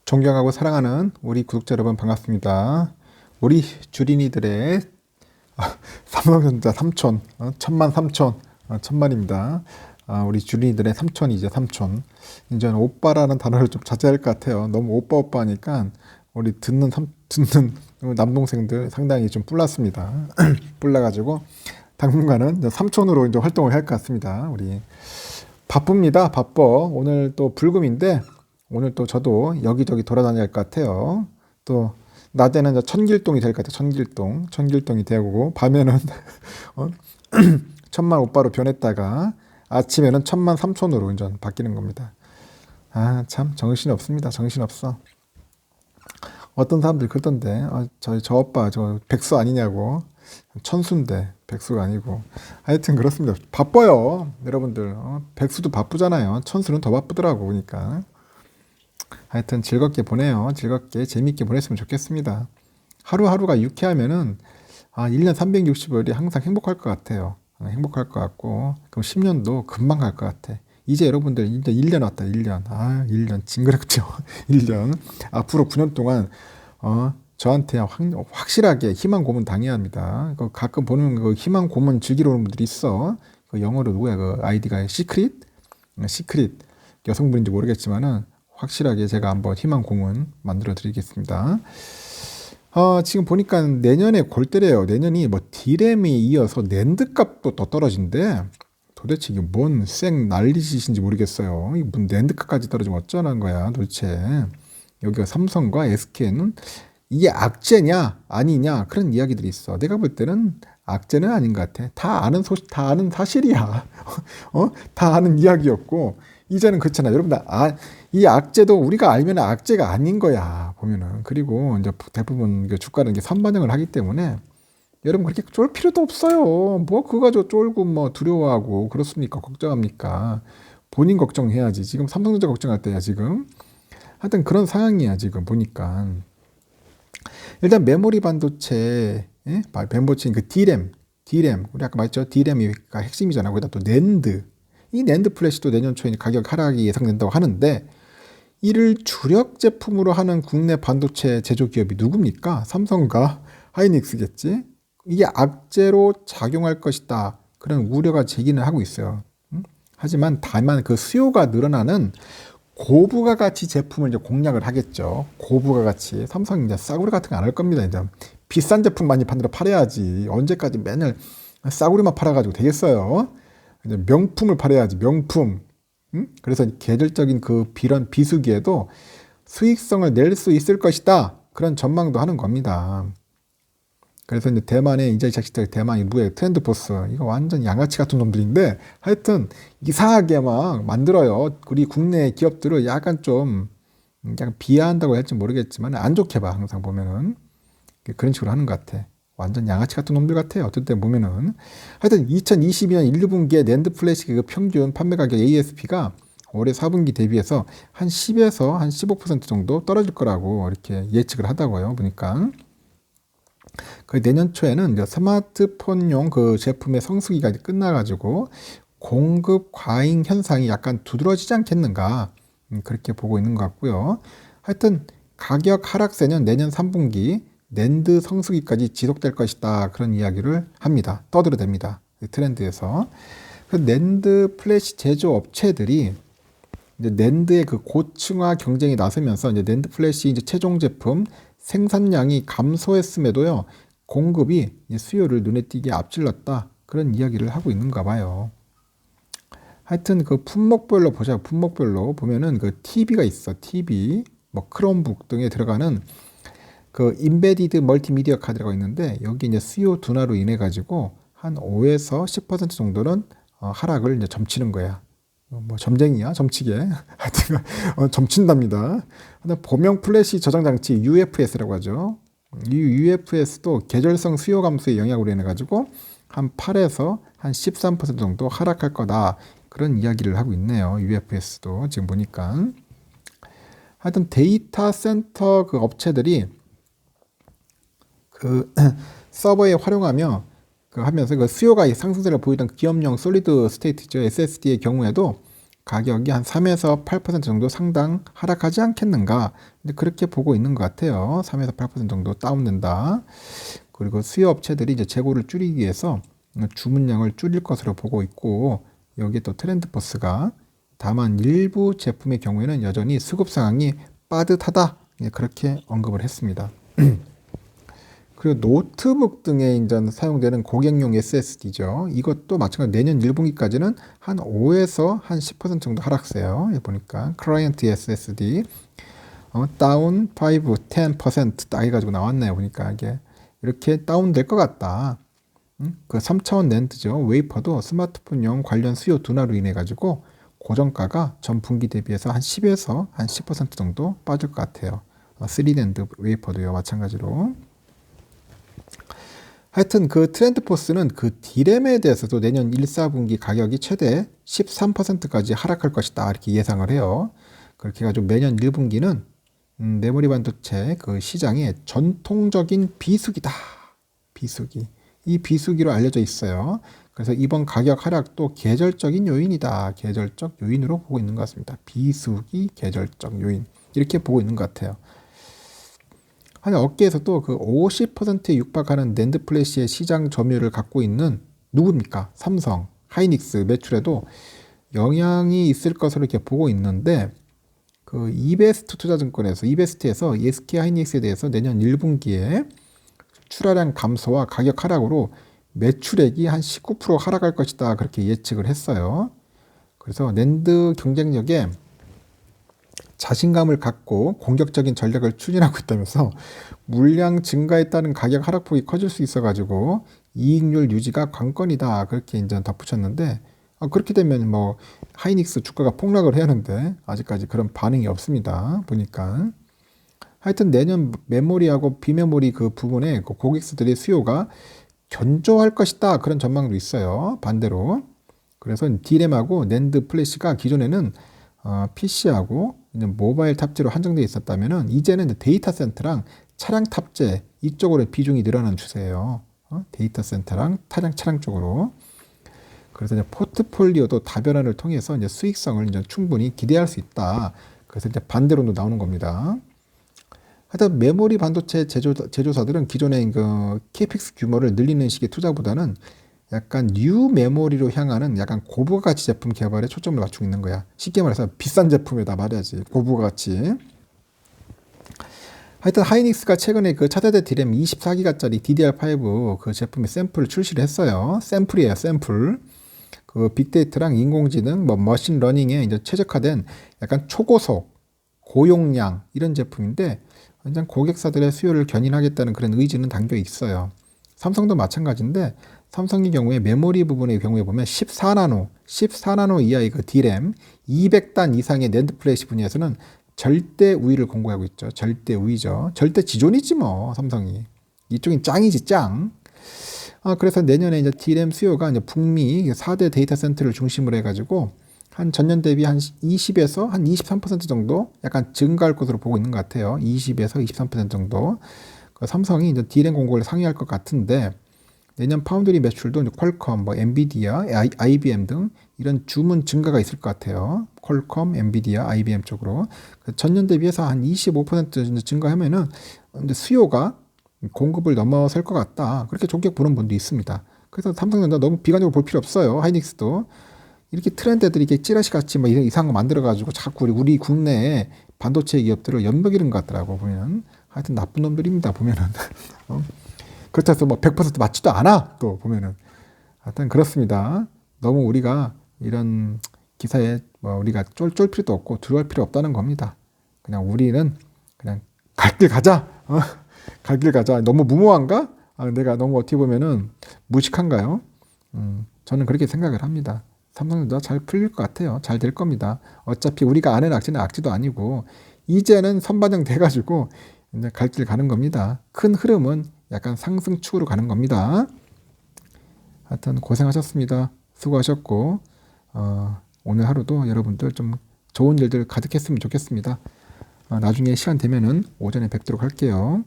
존경하고 사랑하는 우리 구독자 여러분 반갑습니다. 우리 주린이들의 삼성전자 삼촌, 천만 삼촌, 천만입니다. 우리 주린이들의 삼촌이죠, 삼촌. 이제 오빠라는 단어를 좀 자제할 것 같아요. 너무 오빠 하니까 우리 듣는 남동생들 상당히 좀 뿔났습니다. 뿔나가지고 당분간은 삼촌으로 이제 활동을 할 것 같습니다. 우리 바쁩니다. 바빠. 오늘 또 불금인데 오늘 또 저도 여기저기 돌아다녀야 할 것 같아요. 또 낮에는 이제 천길동이 될 것 같아요. 천길동이 되고 밤에는 천만 오빠로 변했다가 아침에는 천만 삼촌으로 이제 바뀌는 겁니다. 참 정신이 없습니다. 정신 없어. 어떤 사람들이 그러던데 저 오빠 저 백수 아니냐고. 천수인데 백수가 아니고. 하여튼 그렇습니다. 바빠요 여러분들. 백수도 바쁘잖아요. 천수는 더 바쁘더라고. 그러니까 하여튼 즐겁게 보내요. 즐겁게 재밌게 보냈으면 좋겠습니다. 하루하루가 유쾌하면은 1년 365일이 항상 행복할 것 같아요. 행복할 것 같고 그럼 10년도 금방 갈 것 같아. 이제 여러분들 이제 1년 왔다. 1년. 1년 징그럽죠. 1년. 앞으로 9년 동안 저한테 확실하게 희망 고문 당해야 합니다. 가끔 보는 그 희망 고문 즐기러 오는 분들이 있어. 그 영어로 누구야? 그 아이디가 시크릿 여성분인지 모르겠지만은 확실하게 제가 한번 희망 고문 만들어 드리겠습니다. 지금 보니까 내년에 골때래요. 내년이 뭐 디램이 이어서 낸드 값도 더 떨어진대. 도대체 이게 뭔 쌩 난리짓인지 모르겠어요. 이 뭔 낸드 값까지 떨어지면 어쩌라는 거야 도대체. 여기가 삼성과 SK는 이게 악재냐 아니냐 그런 이야기들이 있어. 내가 볼 때는 악재는 아닌 것 같아. 다 아는 사실이야. 다 아는 이야기였고 이제는 그렇잖아. 여러분들 이 악재도 우리가 알면 악재가 아닌 거야 보면은. 그리고 이제 대부분 주가는 이게 선반영을 하기 때문에 여러분 그렇게 쫄 필요도 없어요. 뭐 그거 가지고 쫄고 뭐 두려워하고 그렇습니까? 걱정합니까? 본인 걱정해야지. 지금 삼성전자 걱정할 때야 지금. 하여튼 그런 상황이야 지금 보니까. 일단 메모리 반도체, 반도체인 그 D램 우리 아까 말했죠. D램이 핵심이잖아. 거기다 또 낸드. 이 낸드 플래시도 내년 초에 가격 하락이 예상된다고 하는데 이를 주력 제품으로 하는 국내 반도체 제조 기업이 누굽니까? 삼성과 하이닉스겠지. 이게 악재로 작용할 것이다. 그런 우려가 제기는 하고 있어요. 하지만 다만 그 수요가 늘어나는 고부가 가치 제품을 이제 공략을 하겠죠. 고부가 가치. 삼성 이제 싸구려 같은 거 안 할 겁니다. 이제 비싼 제품 많이 팔아야지. 언제까지 맨날 싸구려만 팔아가지고 되겠어요. 이제 명품을 팔아야지. 명품. 그래서 계절적인 그 비수기에도 수익성을 낼 수 있을 것이다. 그런 전망도 하는 겁니다. 그래서 이제 대만의 이제 자식들 대만이 뭐예요? 트렌드 포스. 이거 완전 양아치 같은 놈들인데 하여튼 이상하게 막 만들어요. 우리 국내 기업들을 약간 비하한다고 할지 모르겠지만 안 좋게 봐. 항상 보면은 그런 식으로 하는 것 같아. 완전 양아치 같은 놈들 같아요. 어떨 때 보면은. 하여튼 2022년 1, 2분기에 낸드 플래시 그 평균 판매 가격 ASP가 올해 4분기 대비해서 한 10에서 한 15% 정도 떨어질 거라고 이렇게 예측을 하다고요. 보니까. 그 내년 초에는 이제 스마트폰용 그 제품의 성수기가 끝나가지고 공급 과잉 현상이 약간 두드러지지 않겠는가 그렇게 보고 있는 것 같고요. 하여튼 가격 하락세는 내년 3분기 낸드 성수기까지 지속될 것이다 그런 이야기를 합니다. 떠들어댑니다. 트렌드에서. 그 낸드 플래시 제조 업체들이 이제 낸드의 그 고층화 경쟁이 나서면서 이제 낸드 플래시 이제 최종 제품 생산량이 감소했음에도요 공급이 수요를 눈에 띄게 앞질렀다 그런 이야기를 하고 있는가 봐요. 하여튼 그 품목별로 보자. 품목별로 보면은 그 TV가 있어. TV 뭐 크롬북 등에 들어가는 그 인베디드 멀티미디어 카드라고 있는데 여기 이제 수요 둔화로 인해 가지고 한 5에서 10% 정도는 하락을 이제 점치는 거야. 뭐 점쟁이야 점치게. 하여튼 점친답니다. 범용 플래시 저장 장치 UFS라고 하죠. 이 UFS도 계절성 수요 감소의 영향으로 인해 가지고 한 8에서 한 13% 정도 하락할 거다 그런 이야기를 하고 있네요. UFS도 지금 보니까. 하여튼 데이터 센터 그 업체들이 그 서버에 활용하며 하면서 그 수요가 상승세를 보이던 기업용 솔리드 스테이트죠. SSD의 경우에도 가격이 한 3에서 8% 정도 상당 하락하지 않겠는가. 근데 그렇게 보고 있는 것 같아요. 3에서 8% 정도 다운된다. 그리고 수요 업체들이 이제 재고를 줄이기 위해서 주문량을 줄일 것으로 보고 있고, 여기에 또 트렌드포스가 다만 일부 제품의 경우에는 여전히 수급 상황이 빠듯하다. 그렇게 언급을 했습니다. 그리고 노트북 등에 이제 사용되는 고객용 SSD죠. 이것도 마찬가지로 내년 1분기까지는 한 5에서 한 10% 정도 하락세요. 여기 보니까 클라이언트 SSD 다운 5, 10% 딱 해가지고 나왔네요. 보니까 이게 이렇게 다운될 것 같다. 그 3차원 낸드죠. 웨이퍼도 스마트폰용 관련 수요 둔화로 인해 가지고 고정가가 전 분기 대비해서 한 10에서 한 10% 정도 빠질 것 같아요. 3낸드 웨이퍼도요. 마찬가지로. 하여튼 그 트렌드포스는 그 D램에 대해서도 내년 1, 4분기 가격이 최대 13%까지 하락할 것이다. 이렇게 예상을 해요. 그렇게 해가지고 매년 1분기는 메모리 반도체 그 시장의 전통적인 비수기다. 비수기. 이 비수기로 알려져 있어요. 그래서 이번 가격 하락도 계절적인 요인이다. 계절적 요인으로 보고 있는 것 같습니다. 비수기, 계절적 요인. 이렇게 보고 있는 것 같아요. 한 업계에서도 그 50%에 육박하는 낸드 플래시의 시장 점유율을 갖고 있는 누굽니까? 삼성, 하이닉스 매출에도 영향이 있을 것으로 이렇게 보고 있는데, 그 이베스트 투자증권에서 이베스트에서 SK 하이닉스에 대해서 내년 1분기에 출하량 감소와 가격 하락으로 매출액이 한 19% 하락할 것이다. 그렇게 예측을 했어요. 그래서 낸드 경쟁력에 자신감을 갖고 공격적인 전략을 추진하고 있다면서 물량 증가에 따른 가격 하락폭이 커질 수 있어가지고 이익률 유지가 관건이다. 그렇게 이제 덧붙였는데, 그렇게 되면 뭐 하이닉스 주가가 폭락을 해야 하는데 아직까지 그런 반응이 없습니다. 보니까. 하여튼 내년 메모리하고 비메모리 그 부분에 그 고객수들의 수요가 견조할 것이다. 그런 전망도 있어요. 반대로. 그래서 D램하고 낸드 플래시가 기존에는 PC하고 모바일 탑재로 한정되어 있었다면은 이제는 데이터 센터랑 차량 탑재 이쪽으로 비중이 늘어나는 추세예요. 데이터 센터랑 차량 쪽으로. 그래서 이제 포트폴리오도 다변화를 통해서 이제 수익성을 이제 충분히 기대할 수 있다. 그래서 이제 반대로도 나오는 겁니다. 하여튼 메모리 반도체 제조사들은 기존의 그 캐펙스 규모를 늘리는 식의 투자보다는 약간 뉴 메모리로 향하는 약간 고부가가치 제품 개발에 초점을 맞추고 있는 거야. 쉽게 말해서 비싼 제품에다 말해야지. 고부가가치. 하여튼 하이닉스가 최근에 그 차세대 D램 24기가짜리 DDR5 그 제품의 샘플을 출시를 했어요. 샘플이에요, 샘플. 그 빅데이터랑 인공지능, 뭐 머신러닝에 이제 최적화된 약간 초고속, 고용량 이런 제품인데 굉장히 고객사들의 수요를 견인하겠다는 그런 의지는 담겨 있어요. 삼성도 마찬가지인데 삼성의 경우에 메모리 부분의 경우에 보면 14나노 이하의 그 D램 200단 이상의 낸드 플래시 분야에서는 절대 우위를 공고하고 있죠. 절대 우위죠. 절대 지존이지 뭐 삼성이. 이쪽인 짱이지 짱. 그래서 내년에 이제 D램 수요가 이제 북미 4대 데이터 센터를 중심으로 해가지고 한 전년 대비 한 20에서 한 23% 정도 약간 증가할 것으로 보고 있는 것 같아요. 20에서 23% 정도. 삼성이 이제 D램 공급을 상회할 것 같은데 내년 파운드리 매출도 이제 퀄컴, 뭐 엔비디아, IBM 등 이런 주문 증가가 있을 것 같아요. 퀄컴, 엔비디아, IBM 쪽으로 전년 대비해서 한 25% 증가하면은 이제 수요가 공급을 넘어설 것 같다. 그렇게 좋게 보는 분도 있습니다. 그래서 삼성전자 너무 비관적으로 볼 필요 없어요. 하이닉스도 이렇게 트렌드들이 이렇게 찌라시 같이 막 이상한 거 만들어가지고 자꾸 우리 국내에 반도체 기업들을 엿먹이는 것 같더라고 보면. 하여튼 나쁜 놈들입니다 보면은. 그렇다고 해서 뭐 100% 맞지도 않아 또 보면은. 하여튼 그렇습니다. 너무 우리가 이런 기사에 뭐 우리가 쫄 필요도 없고 두려울 필요 없다는 겁니다. 그냥 우리는 그냥 갈 길 가자. 갈 길 가자. 너무 무모한가? 내가 너무 어떻게 보면은 무식한가요? 저는 그렇게 생각을 합니다. 삼성전자 잘 풀릴 것 같아요. 잘 될 겁니다. 어차피 우리가 아는 악재는 악재도 아니고 이제는 선반영 돼가지고 이제 갈 길 가는 겁니다. 큰 흐름은 약간 상승축으로 가는 겁니다. 하여튼 고생하셨습니다. 수고하셨고 오늘 하루도 여러분들 좀 좋은 일들 가득했으면 좋겠습니다. 나중에 시간 되면은 오전에 뵙도록 할게요.